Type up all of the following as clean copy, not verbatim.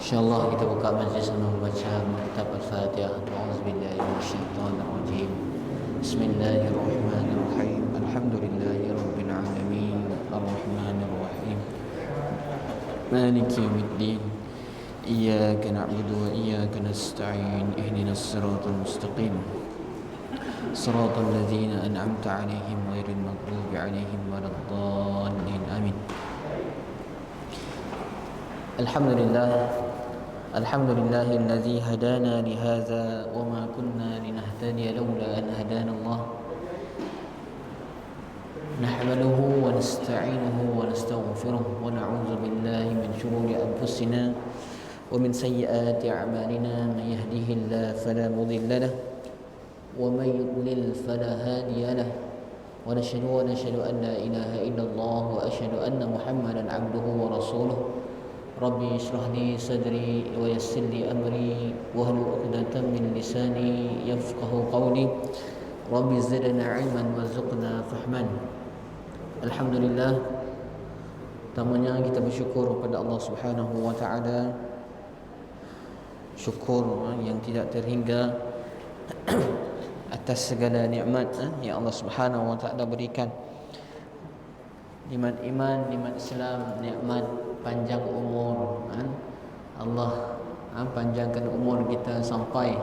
InsyaAllah kita buka majlis dengan membaca kitab Al-Fatihah. A'udzubillahi minasyaitonirrajim. Bismillahirrahmanirrahim. Alhamdulillahirabbil alamin. Arrahmanirrahim. Maliki yaumiddin. Iyyaka na'budu wa iyyaka nasta'in. Ihdinas siratal mustaqim. Siratal ladzina an'amta 'alaihim ghairil maghdubi 'alaihim waladdallin. Amin. Alhamdulillahilladzi hadana lihadza wa ma kunna linahtadiya laula an hadana Allah. Nahmaduhu wa nasta'inuhu wa nastaghfiruh wa na'udzu billahi min shururi anfusina wa min sayyiati a'malina. Man yahdihillahu fala mudilla lahu wa man yudlil fala hadiya lahu. Wa nashhadu an la ilaha illallah wa ashhadu anna Muhammadan 'abduhu wa rasuluh. Rabbi ishrah li sadri wa yassir li amri wahlul 'uqdatam min lisani yafqahu qawli. Rabbi zidna 'ilman warzuqna fahman. Alhamdulillah, pertamanya kita bersyukur kepada Allah Subhanahu wa taala. Syukur yang tidak terhingga atas segala nikmat yang Allah Subhanahu wa taala berikan. Nikmat iman, nikmat Islam, nikmat panjang umur. Allah panjangkan umur kita sampai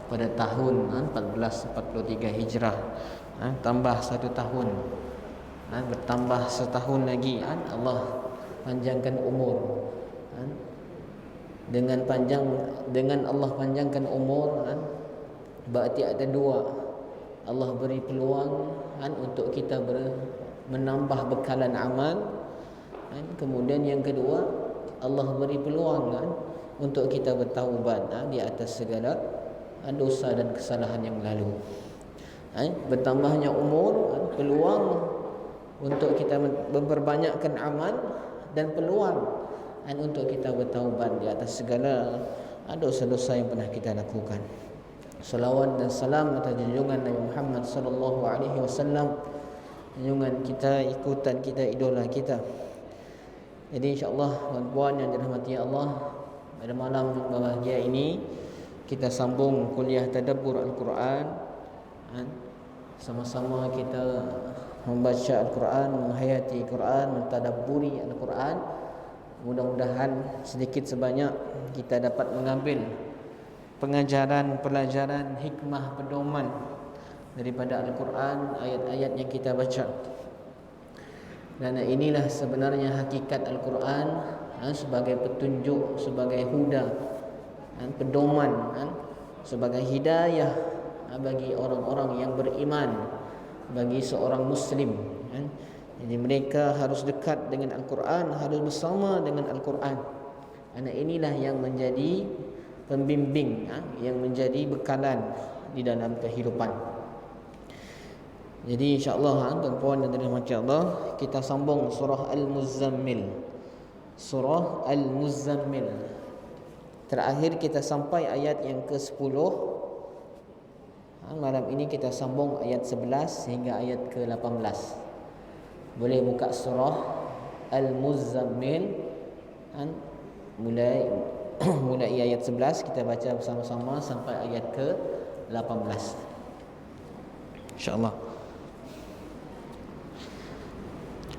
pada tahun 1443 Hijrah. Tambah satu tahun, bertambah setahun lagi. Allah panjangkan umur. Dengan Allah panjangkan umur, berarti ada dua. Allah beri peluang untuk kita menambah bekalan amal. Kemudian yang kedua, Allah beri peluang untuk kita bertaubat di atas segala dosa dan kesalahan yang lalu. Bertambahnya umur, peluang untuk kita memperbanyakkan amal, dan peluang untuk kita bertaubat di atas segala dosa-dosa yang pernah kita lakukan. Salawat dan salam atas junjungan Nabi Muhammad sallallahu alaihi wasallam, junjungan kita, ikutan kita, idola kita. Jadi insya-Allah tuan-tuan yang dirahmati Allah, pada malam berbahagia ini kita sambung kuliah tadabbur Al-Quran. Sama-sama kita membaca Al-Quran, menghayati Al-Quran, mentadabburi Al-Quran. Mudah-mudahan sedikit sebanyak kita dapat mengambil pengajaran, pelajaran, hikmah, pedoman daripada Al-Quran, ayat-ayat yang kita baca. Dan inilah sebenarnya hakikat Al-Quran, sebagai petunjuk, sebagai huda, pedoman, sebagai hidayah bagi orang-orang yang beriman, bagi seorang Muslim. Jadi mereka harus dekat dengan Al-Quran, harus bersama dengan Al-Quran. Karena inilah yang menjadi pembimbing, yang menjadi bekalan di dalam kehidupan. Jadi insya-Allah tuan-tuan dan dirahmati Allah, kita sambung surah Al-Muzammil. Surah Al-Muzammil. Terakhir kita sampai ayat yang ke-10. Malam ini kita sambung ayat 11 hingga ayat ke-18. Boleh buka surah Al-Muzammil, mulai ayat 11 kita baca bersama-sama sampai ayat ke-18. Insya-Allah.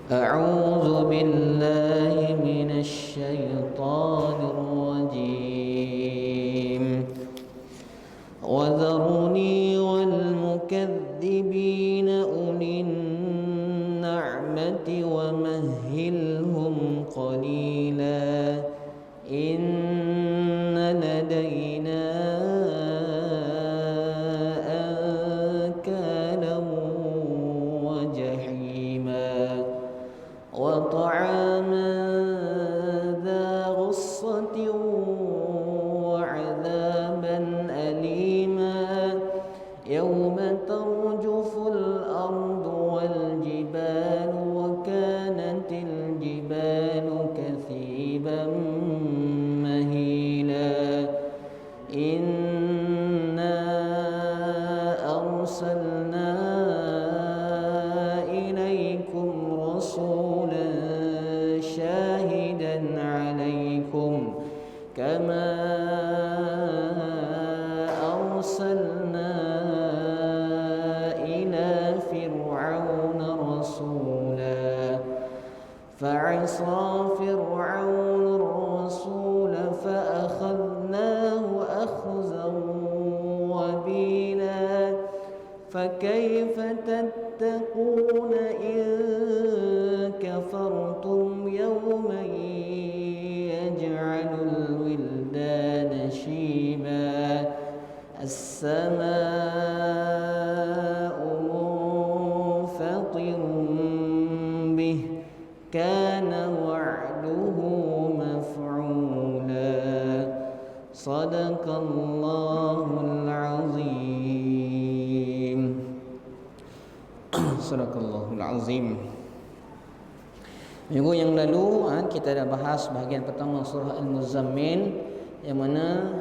أعوذ بالله من الشيطان الرجيم وذرني والمكذبين أولي النعمة ومهلهم قليلا إن لدينا أنكالا وجحيما وطعاما ذا غصة وعذابا أليما يوم ترجف الأرض والجبال وكانت الجبال كثيبا فعصى فرعون الرسول فأخذناه أخذا وبيلا فكيف تتقون إن كفرتم يوما يجعل الولدان شيبا السماء منفطر به كان وعده مفعولا صدق الله العظيم. صدق الله العظيم. Minggu yang lalu kita dah bahas bahagian pertama surah Al-Muzammil, yang mana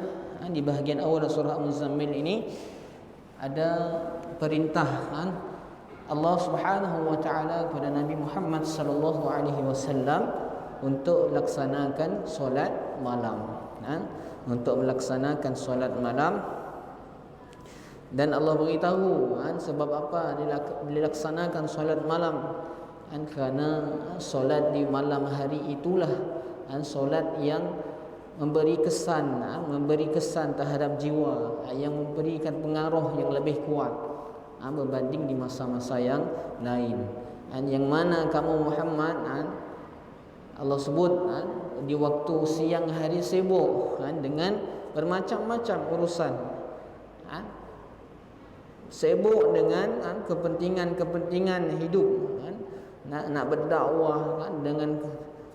di bahagian awal surah Al-Muzammil ini ada perintah Allah Subhanahu wa taala kepada Nabi Muhammad sallallahu alaihi wasallam untuk laksanakan solat malam, untuk melaksanakan solat malam. Dan Allah beritahu sebab apa dilaksanakan solat malam, kerana solat di malam hari itulah solat yang memberi kesan terhadap jiwa, yang memberikan pengaruh yang lebih kuat berbanding di masa-masa yang lain. Yang mana kamu Muhammad, Allah sebut di waktu siang hari sibuk dengan bermacam-macam urusan, sibuk dengan kepentingan hidup, nak berdakwah dengan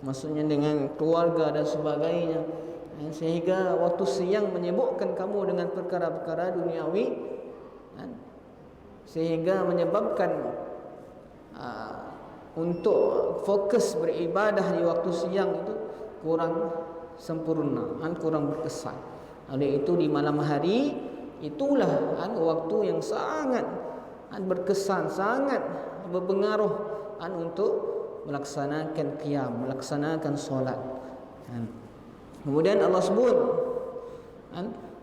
maksudnya dengan keluarga dan sebagainya, sehingga waktu siang menyibukkan kamu dengan perkara-perkara duniawi, sehingga menyebabkan untuk fokus beribadah di waktu siang itu kurang sempurna, kurang berkesan. Oleh itu di malam hari itulah waktu yang sangat berkesan, sangat berpengaruh untuk melaksanakan qiyam, melaksanakan solat. Kemudian Allah sebut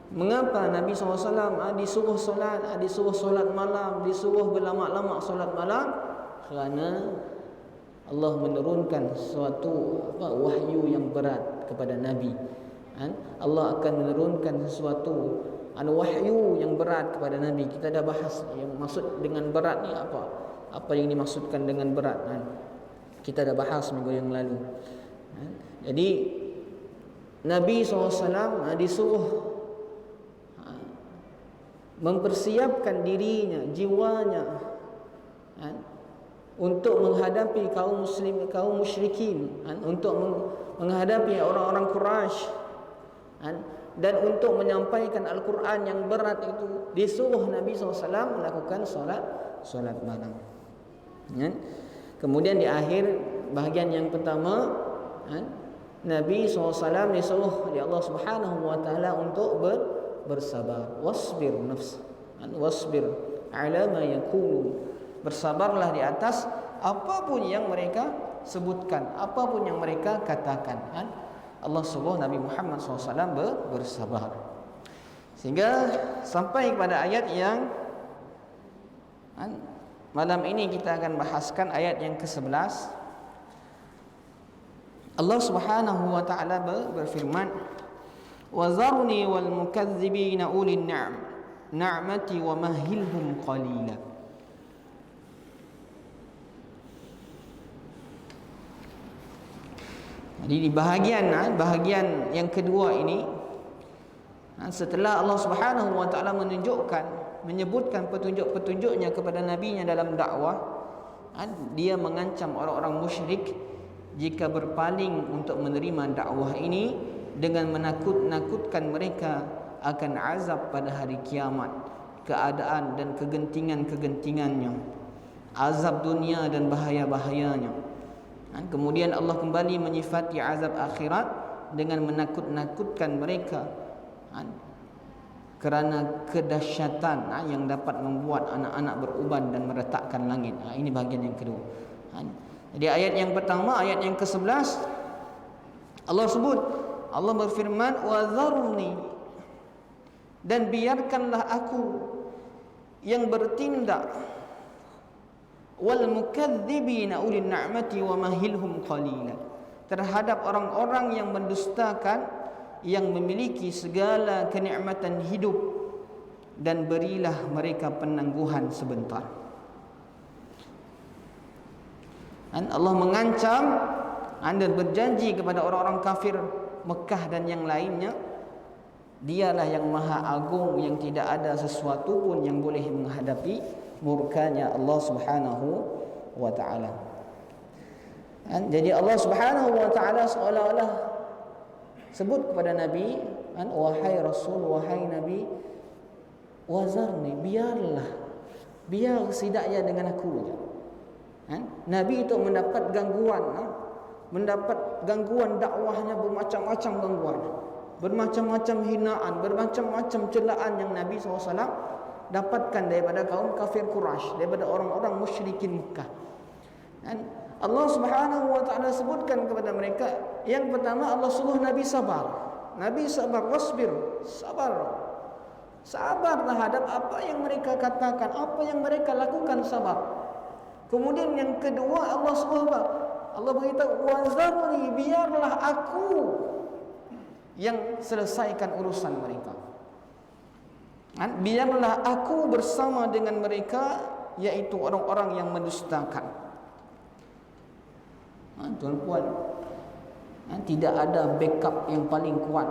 mengapa Nabi SAW disuruh solat, disuruh solat malam, disuruh berlama-lama solat malam. Kerana Allah menurunkan suatu wahyu yang berat kepada Nabi. Allah akan menurunkan sesuatu wahyu yang berat kepada Nabi. Kita dah bahas yang maksud dengan berat ni apa, apa yang dimaksudkan dengan berat, kita dah bahas minggu yang lalu. Jadi Nabi SAW disuruh mempersiapkan dirinya, jiwanya, untuk menghadapi kaum musyrikin, untuk menghadapi orang-orang Quraisy, dan untuk menyampaikan Al-Quran yang berat itu disuruh Nabi SAW melakukan solat malam. Kemudian di akhir bahagian yang pertama, Nabi SAW disuruh oleh Allah Subhanahu wa taala untuk bersabar. Wasbir nafs, wasbir ala ma yaqulun. Bersabarlah di atas apapun yang mereka sebutkan, apapun yang mereka katakan. Allah suruh Nabi Muhammad SAW bersabar. Sehingga sampai kepada ayat yang malam ini kita akan bahaskan, ayat yang ke-11. Allah Subhanahu wa taala berfirman, "Wa zarni wal mukazzibina ulin ni'mati wa mahilhum qalila." Jadi di bahagian yang kedua ini, setelah Allah Subhanahu wa taala menyebutkan petunjuk-petunjuknya kepada nabinya dalam dakwah, dia mengancam orang-orang musyrik jika berpaling untuk menerima dakwah ini dengan menakut-nakutkan mereka akan azab pada hari kiamat, keadaan dan kegentingan-kegentingannya, azab dunia dan bahaya-bahayanya. Kemudian Allah kembali menyifati azab akhirat dengan menakut-nakutkan mereka kerana kedahsyatan yang dapat membuat anak-anak beruban dan meretakkan langit. Ini bahagian yang kedua. Jadi ayat yang pertama, ayat yang ke-11, Allah sebut, Allah berfirman, "Wa dharni," dan biarkanlah aku yang bertindak wal mukadzibina ulil na'mati wa mahilhum qalila, terhadap orang-orang yang mendustakan yang memiliki segala kenikmatan hidup, dan berilah mereka penangguhan sebentar. Dan Allah mengancam Anda berjanji kepada orang-orang kafir Mekah dan yang lainnya, Dialah yang maha agung, yang tidak ada sesuatu pun yang boleh menghadapi murkanya Allah Subhanahu wa ta'ala. Jadi Allah Subhanahu wa ta'ala seolah-olah sebut kepada Nabi, wahai Rasul, wahai Nabi, wazarni, biar sidaknya dengan aku. Nabi itu mendapat gangguan dakwahnya, bermacam-macam gangguan, bermacam-macam hinaan, bermacam-macam celaan yang Nabi SAW dapatkan daripada kaum kafir Quraisy, daripada orang-orang musyrikin Mekah. Dan Allah Subhanahu wa ta'ala sebutkan kepada mereka, yang pertama Allah suruh Nabi sabar. Nabi sabar, wasbir, sabar terhadap apa yang mereka katakan, apa yang mereka lakukan, sabar. Kemudian yang kedua Allah suruh apa? Allah beritahu, wazarni, biarlah aku yang selesaikan urusan mereka. Biarlah aku bersama dengan mereka, yaitu orang-orang yang mendustakan. Tuan-puan, tidak ada backup yang paling kuat.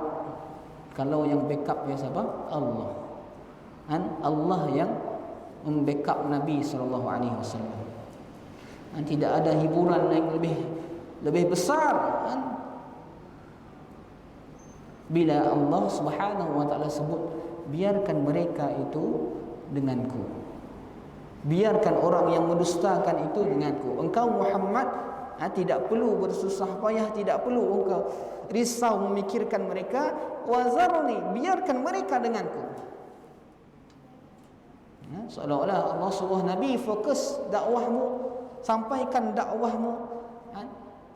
Kalau yang backup ya siapa? Allah. Allah yang membackup Nabi SAW. Tidak ada hiburan yang lebih besar bila Allah Subhanahu wa ta'ala sebut, biarkan mereka itu denganku, biarkan orang yang mendustakan itu denganku. Engkau Muhammad tidak perlu bersusah payah, tidak perlu engkau risau memikirkan mereka. Wazarni, biarkan mereka denganku. Seolah-olah Allah suruh Nabi, fokus dakwahmu, sampaikan dakwahmu,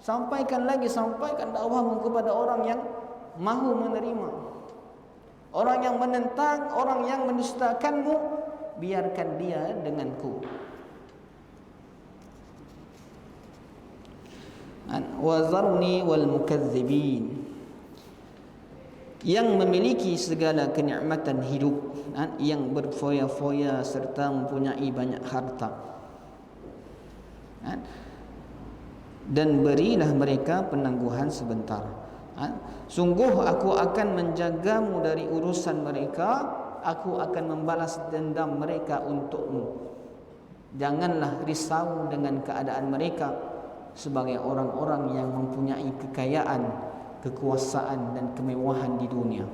sampaikan dakwahmu kepada orang yang mahu menerima. Orang yang menentang, orang yang mendustakanmu, biarkan dia denganku. Wazarni wal mukadzibin, yang memiliki segala kenikmatan hidup, yang berfoya-foya serta mempunyai banyak harta, dan berilah mereka penangguhan sebentar. Sungguh aku akan menjagamu dari urusan mereka, aku akan membalas dendam mereka untukmu. Janganlah risau dengan keadaan mereka sebagai orang-orang yang mempunyai kekayaan, kekuasaan dan kemewahan di dunia.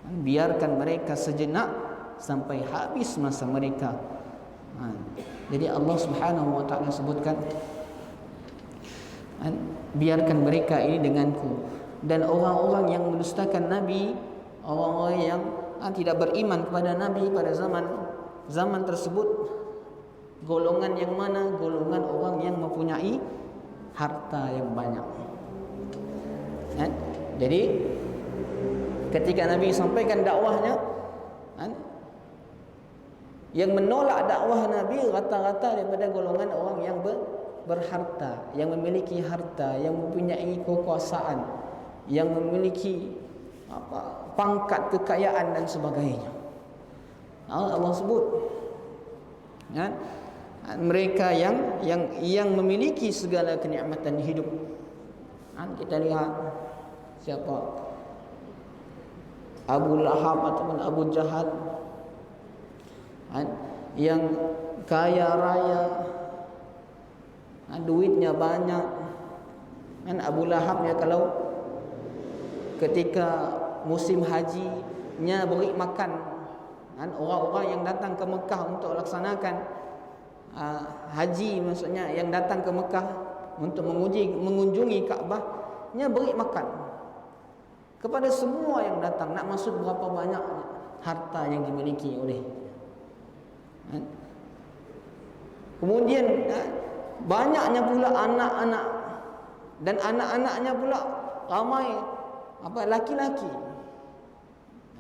Biarkan mereka sejenak sampai habis masa mereka. Jadi Allah Subhanahu wa ta'ala sebutkan, biarkan mereka ini denganku. Dan orang-orang yang mendustakan Nabi, orang-orang yang tidak beriman kepada Nabi pada zaman tersebut, golongan yang mana? Golongan orang yang mempunyai harta yang banyak. Jadi ketika Nabi sampaikan dakwahnya, yang menolak dakwah Nabi rata-rata daripada golongan orang yang berharta, yang memiliki harta, yang mempunyai kekuasaan, yang memiliki pangkat kekayaan dan sebagainya. Allah sebut mereka yang memiliki segala kenikmatan hidup. Kita lihat siapa? Abu Lahab ataupun Abu Jahal, yang kaya raya, duitnya banyak. Abu Lahab ya, kalau ketika musim hajinya beri makan orang-orang yang datang ke Mekah untuk laksanakan haji, maksudnya yang datang ke Mekah untuk mengunjungi Kaabah, nya beri makan kepada semua yang datang. Nak maksud berapa banyak harta yang dimiliki oleh. Kemudian banyaknya pula anak-anak, dan anak-anaknya pula ramai laki-laki.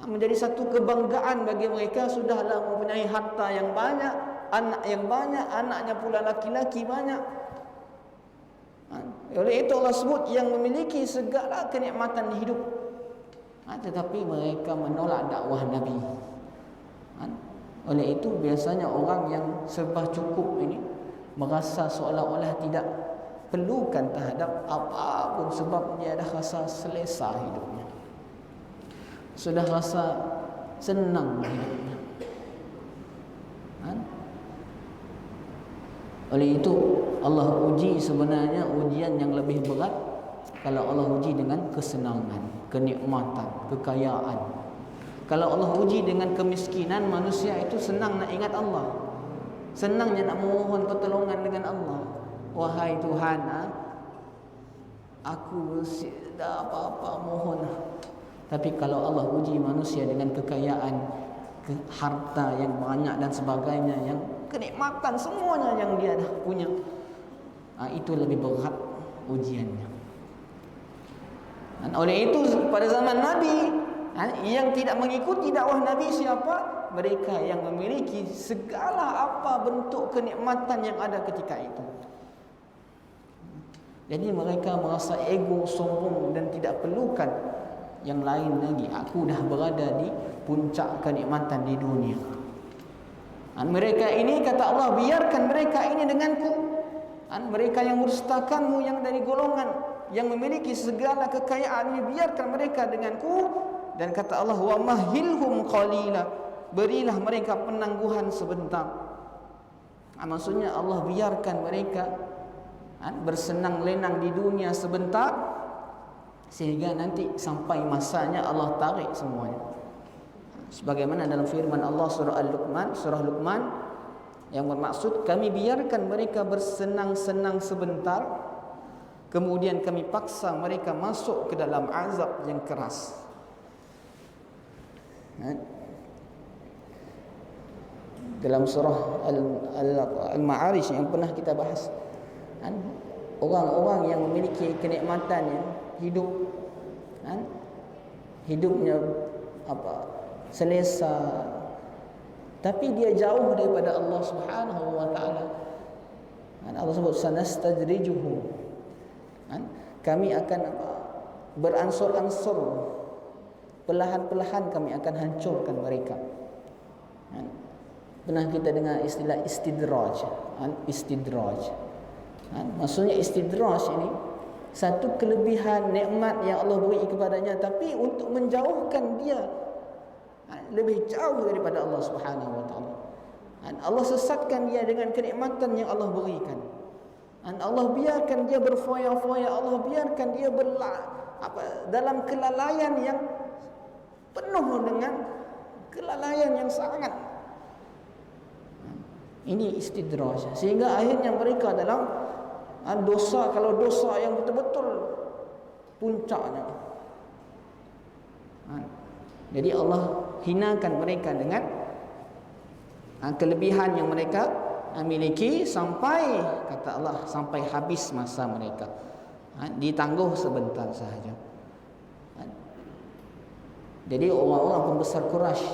Menjadi satu kebanggaan bagi mereka, sudahlah mempunyai harta yang banyak, anak yang banyak, anaknya pula laki-laki banyak. Oleh itu Allah sebut yang memiliki segala kenikmatan hidup. Tetapi mereka menolak dakwah Nabi. Oleh itu biasanya orang yang serba cukup ini merasa seolah-olah tidak perlukan terhadap apapun, sebab dia dah rasa selesa hidupnya, sudah rasa senang hidupnya. Oleh itu Allah uji sebenarnya ujian yang lebih berat kalau Allah uji dengan kesenangan, kenikmatan, kekayaan. Kalau Allah uji dengan kemiskinan, manusia itu senang nak ingat Allah, senangnya nak memohon pertolongan dengan Allah. Wahai Tuhan, aku dah apa-apa mohon. Tapi kalau Allah uji manusia dengan kekayaan, harta yang banyak dan sebagainya, yang kenikmatan semuanya yang dia dah punya, itu lebih berat ujiannya. Dan oleh itu pada zaman Nabi, yang tidak mengikuti dakwah Nabi siapa? Mereka yang memiliki segala apa bentuk kenikmatan yang ada ketika itu. Jadi mereka merasa ego, sombong dan tidak perlukan yang lain lagi. Aku dah berada di puncak kenikmatan di dunia. Dan mereka ini kata Allah, biarkan mereka ini denganku. Dan mereka yang merustakkanmu, yang dari golongan yang memiliki segala kekayaan ini, biarkan mereka denganku. Dan kata Allah, wa mahilhum qalila, berilah mereka penangguhan sebentar. Maksudnya Allah biarkan mereka bersenang lenang di dunia sebentar, sehingga nanti sampai masanya Allah tarik semuanya. Sebagaimana dalam firman Allah surah Luqman yang bermaksud kami biarkan mereka bersenang-senang sebentar, kemudian kami paksa mereka masuk ke dalam azab yang keras. Dalam surah Al-Ma'arij yang pernah kita bahas, orang-orang yang memiliki kenikmatan yang hidupnya selesa, tapi dia jauh daripada Allah Subhanahu wa taala. Allah sebut sanastadrijuhum, kami akan beransur-ansur, perlahan-perlahan kami akan hancurkan mereka. Pernah kita dengar istilah istidraj. Maksudnya istidraj ini satu kelebihan nikmat yang Allah beri kepadanya, tapi untuk menjauhkan dia lebih jauh daripada Allah Subhanahu wa taala. Allah sesatkan dia dengan kenikmatan yang Allah berikan. Allah biarkan dia berfoya-foya, Allah biarkan dia dalam kelalaian yang penuh dengan kelalaian yang sangat. Ini istidraj, sehingga akhirnya mereka dalam dosa, kalau dosa yang betul-betul puncaknya. Jadi Allah hinakan mereka dengan kelebihan yang mereka miliki, sampai kata Allah sampai habis masa mereka, ditangguh sebentar sahaja. Jadi orang-orang pembesar Quraisy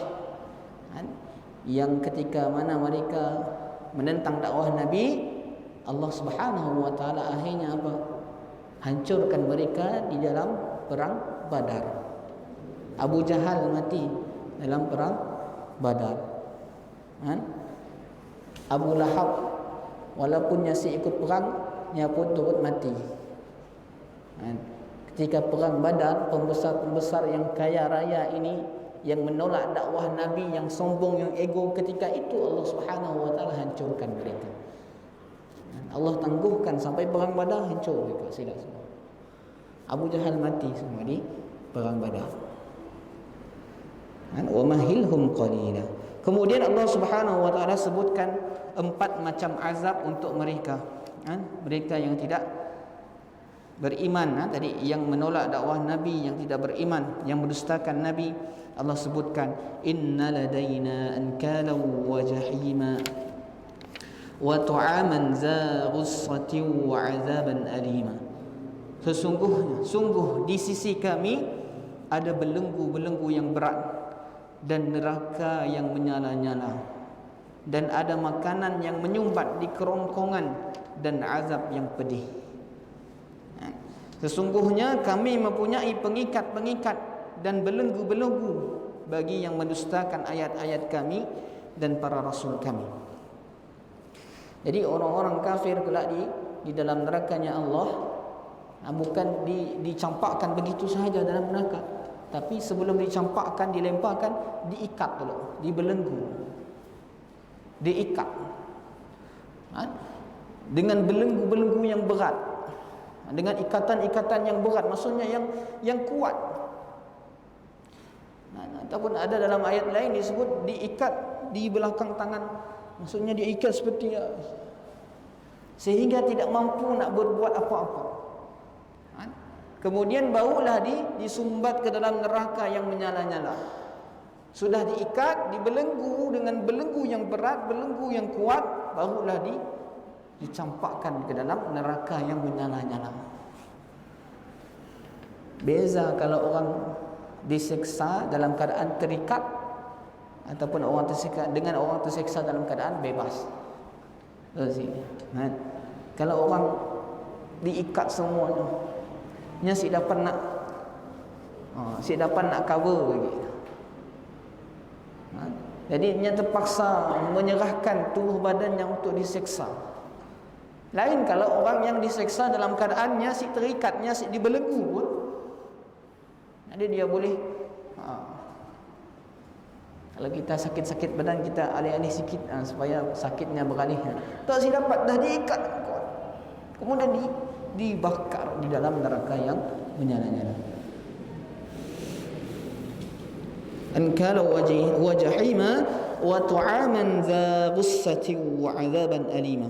yang ketika mana mereka menentang dakwah Nabi, Allah Subhanahu wa taala akhirnya hancurkan mereka di dalam perang Badar. Abu Jahal mati dalam perang Badar. Abu Lahab walaupun masih ikut perang, dia pun turut mati. Ketika perang Badar, pembesar-pembesar yang kaya raya ini yang menolak dakwah Nabi, yang sombong, yang ego, ketika itu Allah Subhanahu wa taala hancurkan mereka. Allah tangguhkan sampai perang Badar, hancur mereka sila semua. Abu Jahal mati semua di perang Badar. Wa mahilhum qalila. Kemudian Allah Subhanahu wa taala sebutkan 4 macam azab untuk mereka. Mereka yang tidak beriman, tadi yang menolak dakwah Nabi, yang tidak beriman, yang mendustakan Nabi. Allah sebutkan inna ladaina ankalan wa jahima wa tu'aman za ghussatin wa 'adzaban alima. Sungguh di sisi kami ada belenggu-belenggu yang berat dan neraka yang menyala-nyala. dan ada makanan yang menyumbat di kerongkongan, dan azab yang pedih. Sesungguhnya kami mempunyai pengikat-pengikat dan belenggu-belenggu bagi yang mendustakan ayat-ayat kami dan para rasul kami. Jadi orang-orang kafir kelak di dalam nerakanya Allah, bukan dicampakkan begitu sahaja dalam neraka, tapi sebelum dicampakkan, dilemparkan, diikat dulu, dibelenggu, diikat dengan belenggu-belenggu yang berat, dengan ikatan-ikatan yang berat, maksudnya yang kuat. Ataupun ada dalam ayat lain disebut diikat di belakang tangan, maksudnya diikat seperti sehingga tidak mampu nak berbuat apa-apa. Kemudian barulah disumbat ke dalam neraka yang menyala-nyala. Sudah diikat, dibelenggu dengan belenggu yang berat, belenggu yang kuat, barulah dicampakkan ke dalam neraka yang menyala-nyala. Beza kalau orang diseksa dalam keadaan terikat, ataupun orang terseksa dengan orang terseksa dalam keadaan bebas. Kalau orang diikat semuanya, si dapat nak cover lagi. Jadi dia terpaksa menyerahkan tubuh badannya untuk diseksa. Lain kalau orang yang diseksa dalam keadaannya si terikatnya si dibelenggu pun, jadi dia boleh kalau kita sakit-sakit badan, kita alih-alih sikit supaya sakitnya beralih. Tak si dapat dah diikat kuat, kemudian dibakar di dalam neraka yang menyala-nyala. Ankala wa jahima wa tu'aman dha ghussati wa 'adzaban alima.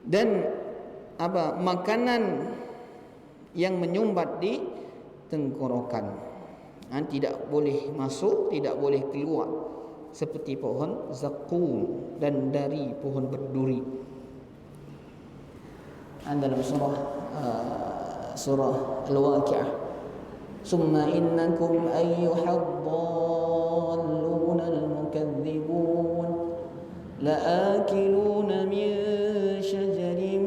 Dan makanan yang menyumbat di tenggorokan, tidak boleh masuk, tidak boleh keluar, seperti pohon zakum dan dari pohon berduri. Dalam surah Al-Waqi'ah, summa innakum ayyuhad-dallun al-mukadzibun la'akiluna min shajarin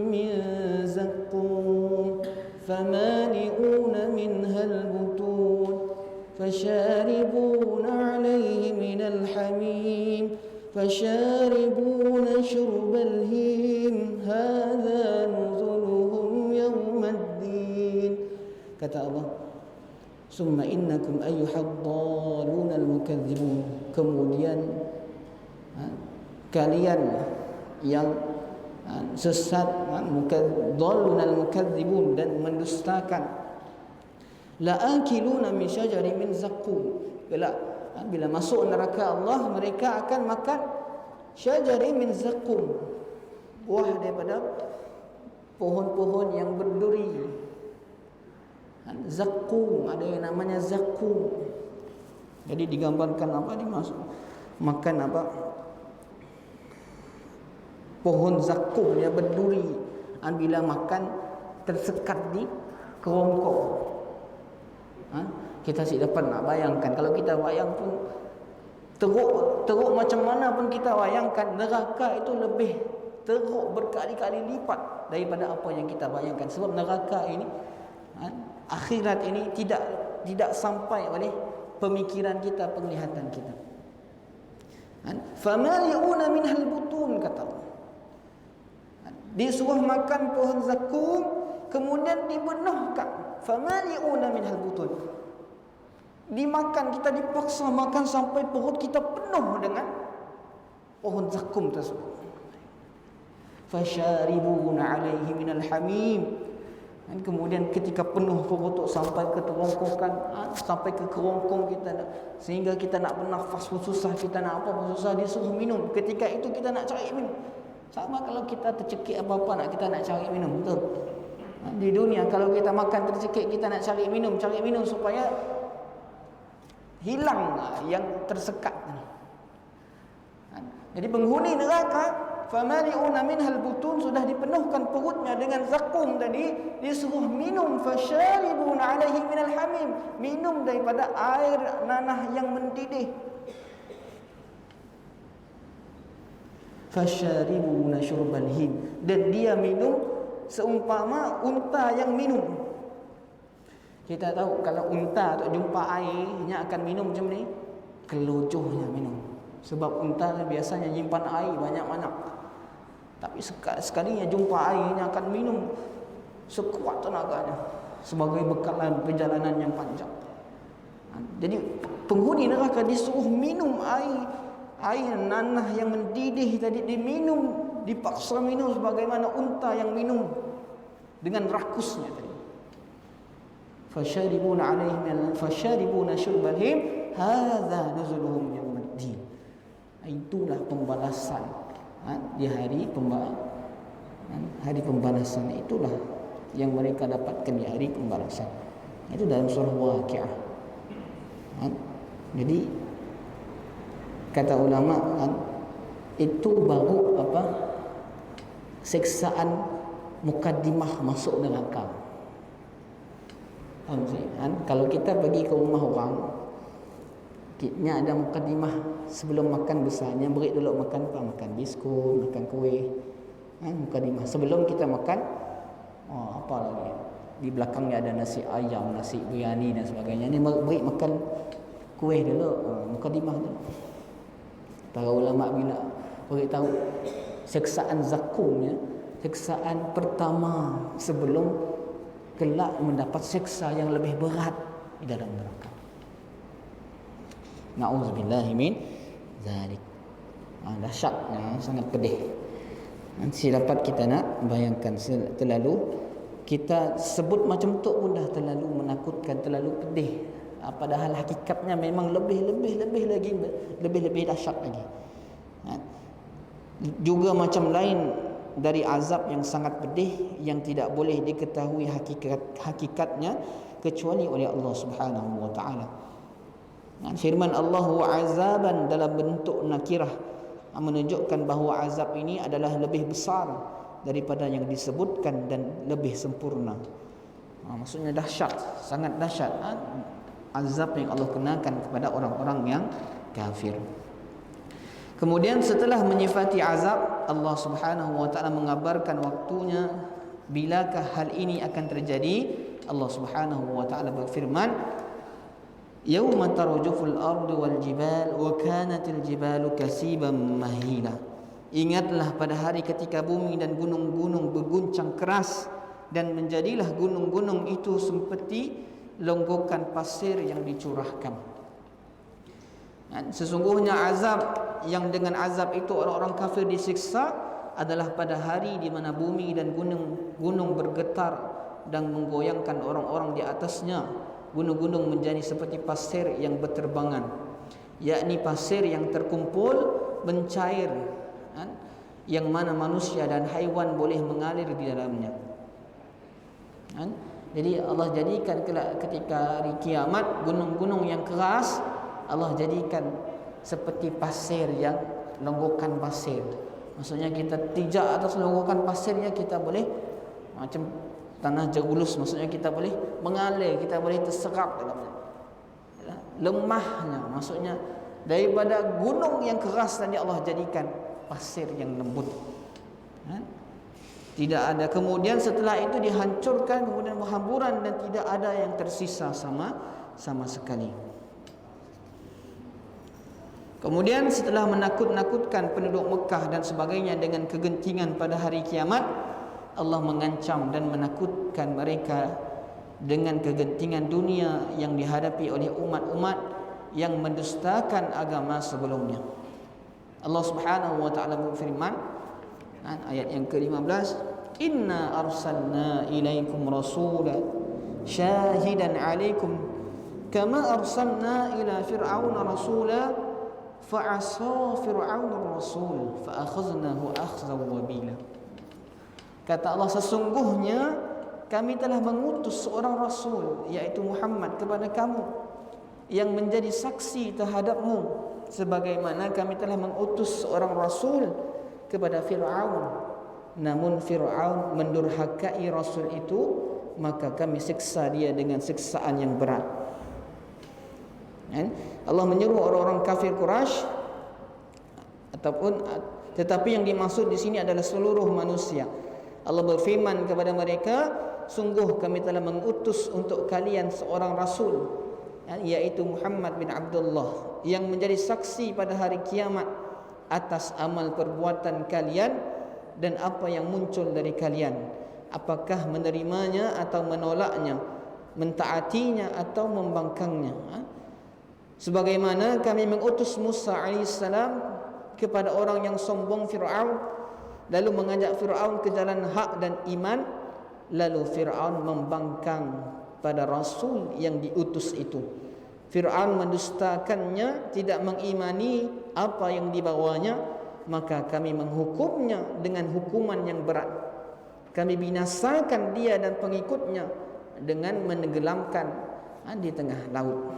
min zakum famali'una minha al-butun fasharibuna 'alayhi min al-hamim fasharibuna syurbal him hadza nuzuluhum yawmaddin. Kata Allah, summa innakum ayyuhad-dallun al-mukadzibun, kemudian kalian yang sesat, dallun al-mukadzibun, dan mendustakan, la'akiluna min syajari min zaqqum, bila masuk neraka Allah mereka akan makan syajari min zaqqum, buah daripada pohon-pohon yang berduri. Zaqqum, ada yang namanya zaqqum. Jadi digambarkan dimasuk makan pohon zaqqum yang berduri, bila makan tersekat di kerongkong. Kita dapat nak bayangkan, kalau kita bayang pun teruk macam mana pun kita bayangkan, neraka itu lebih teruk berkali-kali lipat daripada apa yang kita bayangkan. Sebab neraka ini, akhirat ini tidak sampai oleh pemikiran kita, penglihatan kita. Famali'una minhal butun, kata Allah. Disuruh makan pohon zakum, kemudian dibenahkan. Famali'una minhal butun, dimakan, kita dipaksa makan sampai perut kita penuh dengan pohon zakum tersebut. Fasharibuna 'alaihi minal hamim, dan kemudian ketika penuh perut sampai ke kerongkongan, sampai ke kerongkong kita, sehingga kita nak bernafas pun susah, kita nak apa pun susah, disuruh minum. Ketika itu kita nak cari minum. Sama kalau kita tercekik apa-apa, kita nak cari minum, betul? Di dunia kalau kita makan tercekik, kita nak cari minum supaya hilang yang tersekat. Jadi penghuni neraka, famali'una minhal butun, sudah dipenuhkan perutnya dengan zakum tadi, disuruh minum. Fasharibuna 'alaihi minal hamim, minum daripada air nanah yang mendidih. Fasharibuna syurbal him, dan dia minum seumpama unta yang minum. Kita tahu kalau unta tak jumpa airnya akan minum macam ni, kelojohnya minum. Sebab unta biasanya nyimpan air banyak-banyak, tapi sekalinya jumpa airnya akan minum sekuat tenaganya sebagai bekalan perjalanan yang panjang. Jadi penghuni neraka disuruh minum air nanah yang mendidih tadi, diminum, dipaksa minum sebagaimana unta yang minum dengan rakusnya tadi. Fasharibuna alaihim fasharibuna syurbal him hadza nuzuluhum yaumiddin. Itulah pembalasan di hari pembalasan, itulah yang mereka dapatkan di hari pembalasan. Itu dalam surah Waqiah. Jadi kata ulama itu baru siksaan mukaddimah masuk neraka. Kalau kita pergi ke rumah orang, kita ada mukaddimah sebelum makan besarnya, beri dulu makan apa? Makan biskut, makan kuih. Mukaddimah sebelum kita makan. Apa lagi? Di belakangnya ada nasi ayam, nasi biryani dan sebagainya. Ini beri makan kuih dulu, mukaddimah dulu. Para ulama bila beritahu siksaan zakumnya, siksaan pertama sebelum kelak mendapat siksa yang lebih berat di dalam neraka. Na'udzubillahi min zalik. Dahsyatnya, sangat pedih. Nanti dapat kita nak bayangkan, terlalu kita sebut macam tu pun dah terlalu menakutkan, terlalu pedih. Padahal hakikatnya memang lebih lagi, lebih dahsyat lagi. Juga macam lain dari azab yang sangat pedih yang tidak boleh diketahui hakikatnya kecuali oleh Allah Subhanahu wa taala. Firman Allah wa azaban dalam bentuk nakirah menunjukkan bahawa azab ini adalah lebih besar daripada yang disebutkan dan lebih sempurna. Maksudnya dahsyat, sangat dahsyat azab yang Allah kenakan kepada orang-orang yang kafir. Kemudian setelah menyifati azab, Allah Subhanahu wa taala mengabarkan waktunya bilakah hal ini akan terjadi. Allah Subhanahu wa taala berfirman, "Yauma tarjuful ardu wal jibal wa kanatil jibalu kasiban mahila." Ingatlah pada hari ketika bumi dan gunung-gunung berguncang keras dan menjadilah gunung-gunung itu seperti longgokan pasir yang dicurahkan. Sesungguhnya azab yang dengan azab itu orang-orang kafir disiksa adalah pada hari di mana bumi dan gunung bergetar dan menggoyangkan orang-orang di atasnya. Gunung-gunung menjadi seperti pasir yang berterbangan, yakni pasir yang terkumpul mencair, yang mana manusia dan haiwan boleh mengalir di dalamnya. Jadi Allah jadikan ketika hari kiamat gunung-gunung yang keras Allah jadikan seperti pasir yang longgokan pasir. Maksudnya kita pijak atas longgokan pasirnya, kita boleh macam tanah jerulus, maksudnya kita boleh mengalir, kita boleh terserap dalamnya. Lemahnya, maksudnya daripada gunung yang keras tadi Allah jadikan pasir yang lembut. Tidak ada, kemudian setelah itu dihancurkan, kemudian berhamburan dan tidak ada yang tersisa sama sekali. Kemudian setelah menakut-nakutkan penduduk Mekah dan sebagainya dengan kegentingan pada hari kiamat, Allah mengancam dan menakutkan mereka dengan kegentingan dunia yang dihadapi oleh umat-umat yang mendustakan agama sebelumnya. Allah Subhanahu wa taala berfirman, ayat yang ke-15, "Inna arsalna ilaikum rasula syahidan 'alaikum kama arsalna ila fir'auna rasula fa'asa fir'aunur rasul fa'akhadnahu akhzan wabila." Kata Allah, sesungguhnya kami telah mengutus seorang rasul, yaitu Muhammad, kepada kamu yang menjadi saksi terhadapmu, sebagaimana kami telah mengutus seorang rasul kepada Fir'aun. Namun Fir'aun mendurhakai rasul itu, maka kami siksa dia dengan siksaan yang berat. Allah menyuruh orang-orang kafir Quraisy ataupun tetapi yang dimaksud di sini adalah seluruh manusia. Allah berfirman kepada mereka, sungguh kami telah mengutus untuk kalian seorang rasul, yaitu Muhammad bin Abdullah, yang menjadi saksi pada hari kiamat atas amal perbuatan kalian dan apa yang muncul dari kalian, apakah menerimanya atau menolaknya, mentaatinya atau membangkangnya. Sebagaimana kami mengutus Musa alaihissalam kepada orang yang sombong Fir'aun, lalu mengajak Fir'aun ke jalan hak dan iman, lalu Fir'aun membangkang pada rasul yang diutus itu. Fir'aun mendustakannya, tidak mengimani apa yang dibawanya, maka kami menghukumnya dengan hukuman yang berat. Kami binasakan dia dan pengikutnya dengan menenggelamkan di tengah laut.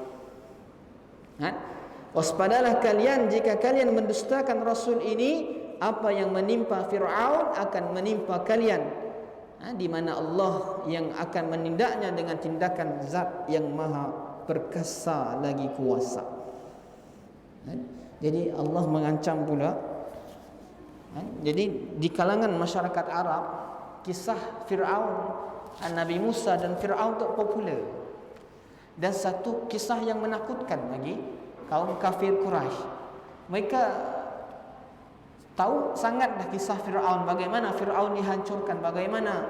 Waspadalah kalian jika kalian mendustakan rasul ini, apa yang menimpa Fir'aun akan menimpa kalian, di mana Allah yang akan menindaknya dengan tindakan zat yang maha perkasa lagi kuasa. Jadi Allah mengancam pula. Jadi di kalangan masyarakat Arab, kisah Fir'aun, Nabi Musa dan Fir'aun itu popular. Dan satu kisah yang menakutkan lagi, kaum kafir Quraisy. Mereka tahu sangat dah kisah Fir'aun, bagaimana Fir'aun dihancurkan, bagaimana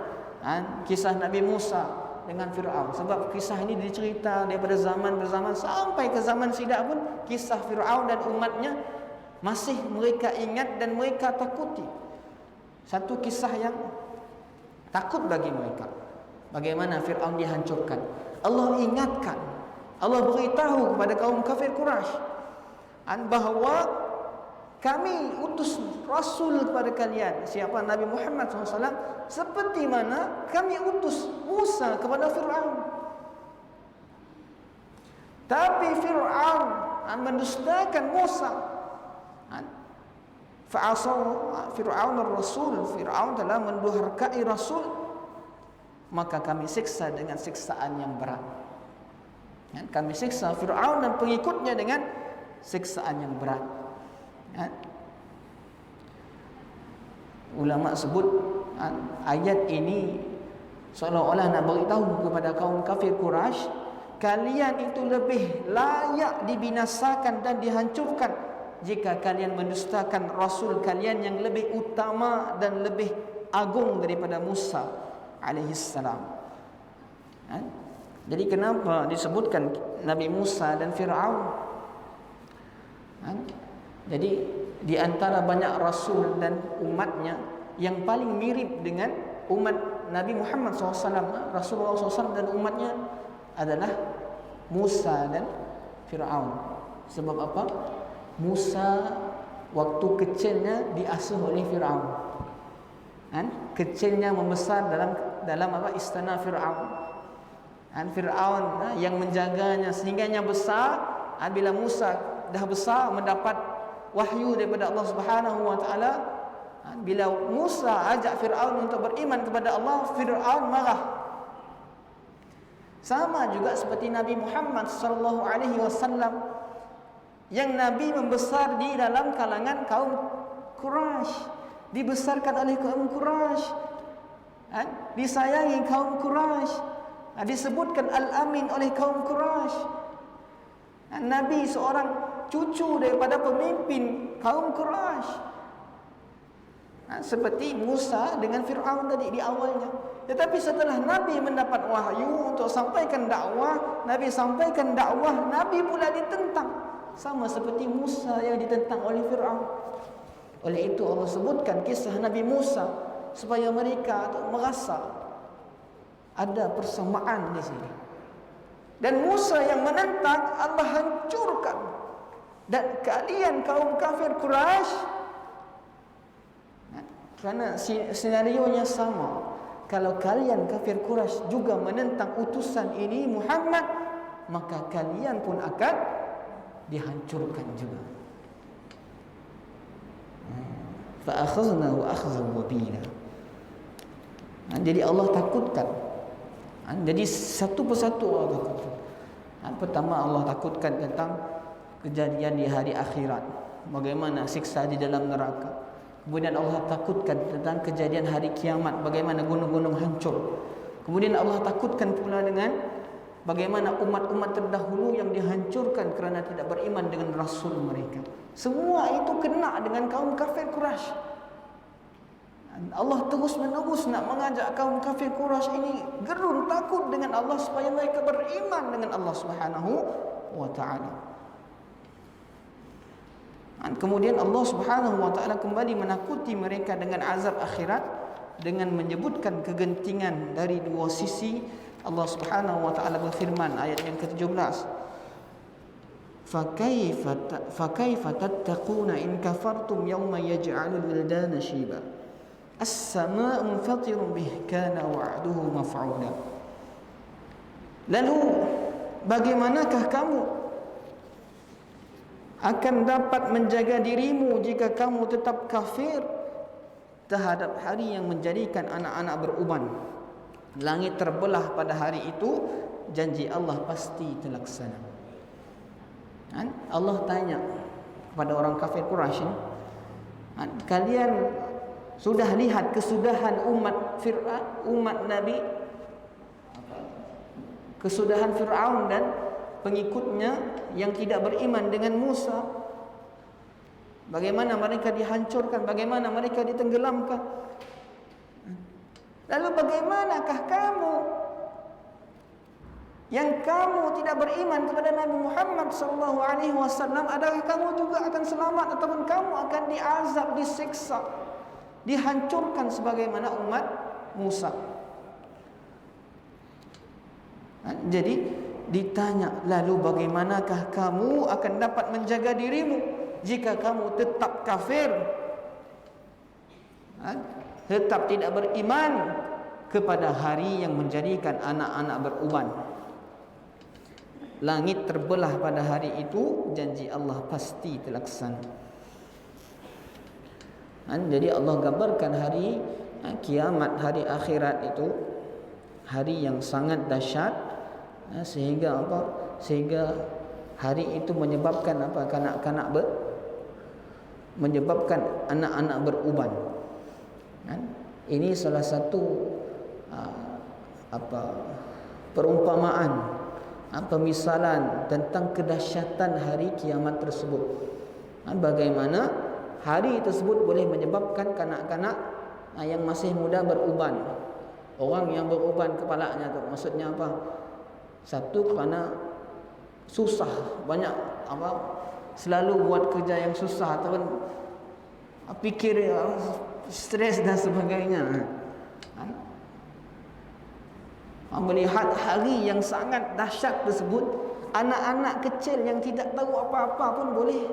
kisah Nabi Musa dengan Fir'aun. Sebab kisah ini dicerita daripada zaman berzaman sampai ke zaman sidak pun, kisah Fir'aun dan umatnya masih mereka ingat dan mereka takuti. Satu kisah yang takut bagi mereka, bagaimana Fir'aun dihancurkan. Allah ingatkan, Allah beritahu kepada kaum kafir Quraisy bahawa kami utus rasul kepada kalian, siapa? Nabi Muhammad SAW, seperti mana kami utus Musa kepada Fir'aun. Tapi Fir'aun mendustakan Musa. Fa'asaw Fir'aun ar-rasul, Fir'aun telah mendurhakai rasul, maka kami siksa dengan siksaan yang berat. Kami siksa Fir'aun dan pengikutnya dengan siksaan yang berat. Ulama sebut ayat ini seolah-olah nak beritahu kepada kaum kafir Quraisy, kalian itu lebih layak dibinasakan dan dihancurkan jika kalian mendustakan rasul kalian yang lebih utama dan lebih agung daripada Musa alaihissalam. Jadi kenapa disebutkan Nabi Musa dan Fir'aun? Jadi di antara banyak rasul dan umatnya, yang paling mirip dengan umat Nabi Muhammad SAW, Rasulullah SAW dan umatnya adalah Musa dan Fir'aun. Sebab apa? Musa waktu kecilnya diasuh oleh Fir'aun. Kecilnya membesar dalam istana Fir'aun. Fir'aun yang menjaganya sehingganya besar. Bila Musa dah besar, mendapat wahyu daripada Allah Subhanahu wa taala, bila Musa ajak Fir'aun untuk beriman kepada Allah, Fir'aun marah. Sama juga seperti Nabi Muhammad sallallahu alaihi wasallam, yang Nabi membesar di dalam kalangan kaum Quraisy, dibesarkan oleh kaum Quraisy, disayangi kaum Quraisy, disebutkan Al-Amin oleh kaum Quraisy. Nabi seorang cucu daripada pemimpin kaum Quraisy, seperti Musa dengan Fir'aun tadi di awalnya. Tetapi setelah Nabi mendapat wahyu untuk sampaikan dakwah, Nabi sampaikan dakwah, Nabi pula ditentang, sama seperti Musa yang ditentang oleh Fir'aun. Oleh itu Allah sebutkan kisah Nabi Musa supaya mereka merasa ada persamaan di sini. Dan Musa yang menentang, Allah hancurkan. Dan kalian kaum kafir Quraisy, kerana senarionya sama, kalau kalian kafir Quraisy juga menentang utusan ini Muhammad, maka kalian pun akan dihancurkan juga. Fa akhadnahu akhzan wabila. Jadi Allah takutkan. Jadi satu persatu Allah takutkan. Pertama Allah takutkan tentang kejadian di hari akhirat, bagaimana siksa di dalam neraka. Kemudian Allah takutkan tentang kejadian hari kiamat, bagaimana gunung-gunung hancur. Kemudian Allah takutkan pula dengan bagaimana umat-umat terdahulu yang dihancurkan kerana tidak beriman dengan Rasul mereka. Semua itu kena dengan kaum kafir Quraisy. Allah terus menerus nak mengajak kaum kafir Quraisy ini gerun takut dengan Allah supaya mereka beriman dengan Allah Subhanahu wa taala. Kemudian Allah Subhanahu wa taala kembali menakuti mereka dengan azab akhirat dengan menyebutkan kegentingan dari dua sisi. Allah Subhanahu wa taala berfirman ayat yang ke-17, "Fakaifa tattaquna in kafartum yawma yaj'alul wildana shiba as-samaa'u munfatirun bih kana wa'duhu maf'ula." Lalu bagaimanakah kamu akan dapat menjaga dirimu jika kamu tetap kafir terhadap hari yang menjadikan anak-anak beruban? Langit terbelah pada hari itu, janji Allah pasti terlaksana. Allah tanya kepada orang kafir Quraisy, kalian sudah lihat kesudahan umat Fir'aun, umat Nabi, kesudahan Fir'aun dan pengikutnya yang tidak beriman dengan Musa, bagaimana mereka dihancurkan, bagaimana mereka ditenggelamkan. Lalu bagaimanakah kamu yang kamu tidak beriman kepada Nabi Muhammad SAW? Adakah kamu juga akan selamat ataupun kamu akan diazab, disiksa, dihancurkan sebagaimana umat Musa? Jadi ditanya, lalu bagaimanakah kamu akan dapat menjaga dirimu jika kamu tetap kafir, tetap tidak beriman kepada hari yang menjadikan anak-anak beruban? Langit terbelah pada hari itu, janji Allah pasti terlaksana. Jadi Allah gambarkan hari kiamat, hari akhirat itu hari yang sangat dahsyat. Sehingga apa? Sehingga hari itu menyebabkan apa? Kanak-kanak menyebabkan anak-anak beruban. Ini salah satu perumpamaan, pemisalan tentang kedahsyatan hari kiamat tersebut. Bagaimana hari tersebut boleh menyebabkan kanak-kanak yang masih muda beruban. Orang yang beruban kepalanya tu maksudnya apa? Satu, kerana susah, banyak selalu buat kerja yang susah ataupun fikir stres dan sebagainya. Melihat hari yang sangat dahsyat tersebut, anak-anak kecil yang tidak tahu apa-apa pun boleh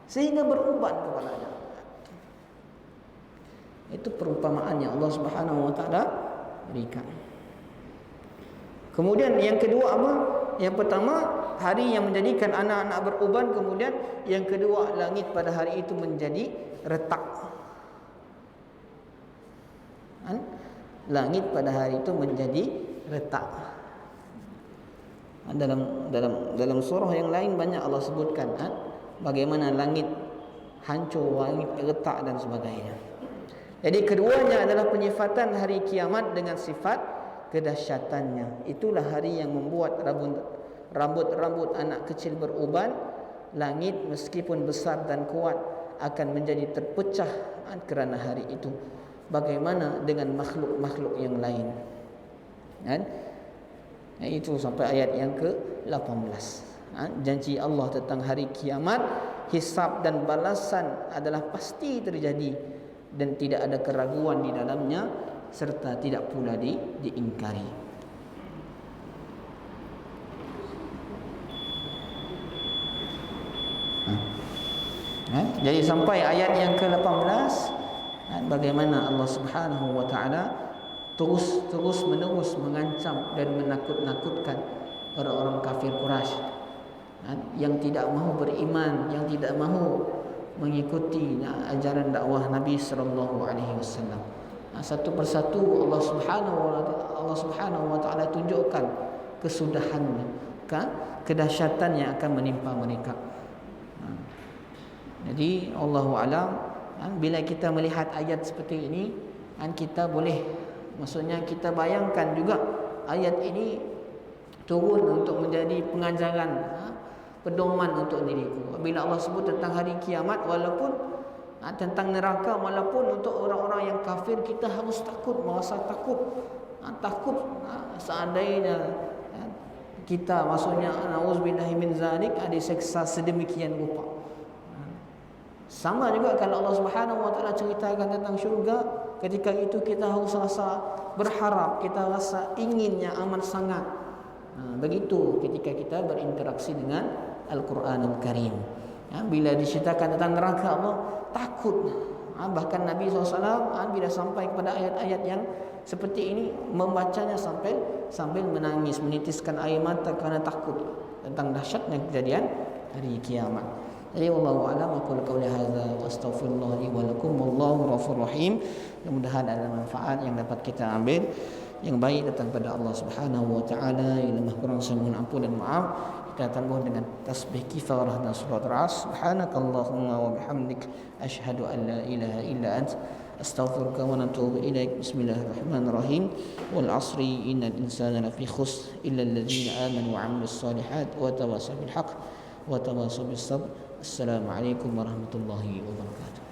sehingga beruban kepalanya. Itu perumpamaan yang Allah Subhanahu wa taala berikan. Kemudian yang kedua apa? Yang pertama, hari yang menjadikan anak-anak beruban. Kemudian yang kedua, langit pada hari itu menjadi retak. Langit pada hari itu menjadi retak. Dalam surah yang lain banyak Allah sebutkan bagaimana langit hancur, langit retak dan sebagainya. Jadi keduanya adalah penyifatan hari kiamat dengan sifat kedahsyatannya. Itulah hari yang membuat rambut-rambut anak kecil beruban. Langit meskipun besar dan kuat akan menjadi terpecah kerana hari itu. Bagaimana dengan makhluk-makhluk yang lain? Itu sampai ayat yang ke-18. Janji Allah tentang hari kiamat, hisab dan balasan adalah pasti terjadi dan tidak ada keraguan di dalamnya, serta tidak pula diingkari. Jadi sampai ayat yang ke-18, bagaimana Allah Subhanahu wa taala terus menerus mengancam dan menakut-nakutkan orang-orang kafir Quraisy yang tidak mahu beriman, yang tidak mahu mengikuti ajaran dakwah Nabi sallallahu alaihi wasallam. Satu persatu Allah Subhanahu wa taala tunjukkan kesudahannya, kedahsyatan yang akan menimpa mereka. Jadi Allahu alam, bila kita melihat ayat seperti ini, kita boleh, maksudnya kita bayangkan juga ayat ini turun untuk menjadi pengajaran, pedoman untuk diriku. Bila Allah sebut tentang hari kiamat, walaupun tentang neraka, walaupun untuk orang-orang yang kafir, kita harus takut, merasa takut, seandainya kita, maksudnya nauzubillahi min zalik, ada seksa sedemikian rupa. Sama juga kalau Allah Subhanahu wa taala ceritakan tentang syurga, ketika itu kita harus rasa berharap, kita rasa inginnya amat sangat. Begitu ketika kita berinteraksi dengan Al-Quranul Karim. Bila diceritakan tentang neraka, Allah takut. Bahkan Nabi SAW bila sampai kepada ayat-ayat yang seperti ini, membacanya sambil menangis, menitiskan air mata kerana takut tentang dahsyatnya kejadian hari kiamat. Jadi wallahu a'lam, aku qauli hadza wa astaghfirullah li wa lakum, wallahu ghafurur rahim. Mudah-mudahan ada manfaat yang dapat kita ambil, yang baik datang pada Allah Subhanahu wa taala. Yang lemah kurang saya mohon ampun dan maaf. Kita tambah dengan tasbih kifarah dan surat ras. Subhanakallahumma wa bihamdik, asyhadu an la ilaha illa ant, astaghfiruka wa atubu ilaik. Bismillahirrahmanirrahim. Wal 'asri innal insana lafi khusr illa alladhina amanu wa 'amilus solihat wa tawassaw bil haqq wa tawassaw bis sabr. Assalamualaikum warahmatullahi wabarakatuh.